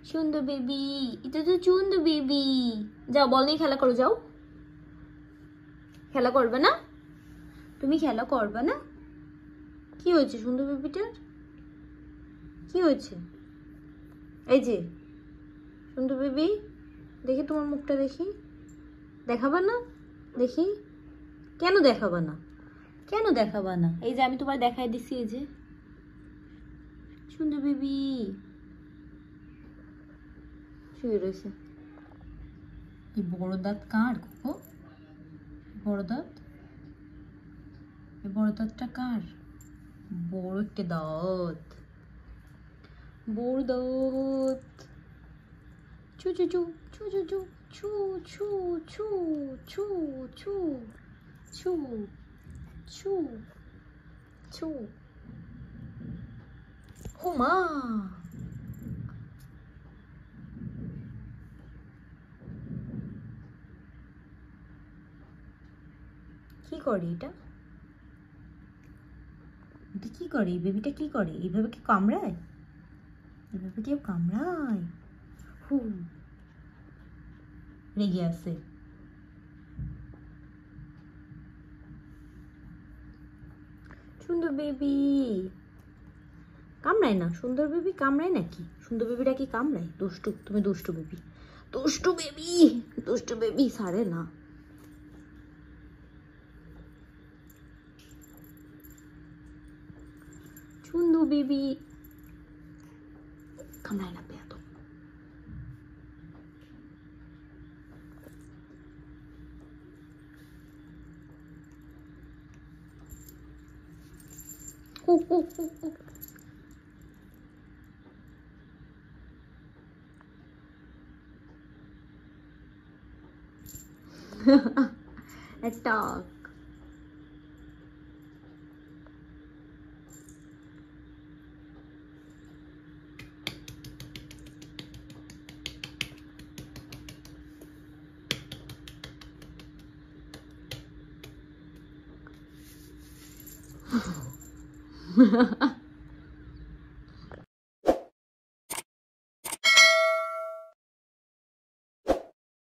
সুন্দর বেবি, এটা তো সুন্দর বেবি। যাও বল নিয়ে খেলা করো, যাও। খেলা করবে না তুমি? খেলা করবে না? কি হয়েছে সুন্দর বেবিটার? কি হয়েছে? এই যে সুন্দর বেবি, দেখি তোমার মুখটা, দেখি। দেখাবা না? দেখি। কেন দেখাবা না? কেন দেখাবা না? এই যে আমি তোমার দেখাই দিছি, এই যে সুন্দর বেবি শুয়ে রয়েছে। এই বড় দাঁত কার কোকো? বড় দাঁত, এই বড় দাঁতটা কার? বড় একটা দাঁত, বড় দাঁত। চু চু চু চু চু চু চু চু চু চু চু চু চু। ও মা, কি করে এটা? এটা কি করে? এই বেবিটা কি করে? এইভাবে কি কামড়ায়? এইভাবে কেউ কামড়ায়? হু, রেগে আছে। সুন্দর বেবি কামড়ায় না? সুন্দর বেবি কামড়ায় নাকি? সুন্দর বেবিটা কি কামড়ায়? দুষ্টু, তুমি দুষ্টু বেবি, দুষ্টু বেবি, দুষ্টু বেবি ছাড়ে না। সুন্দর বেবি কামড়ায় না পেয়া তো। Attack.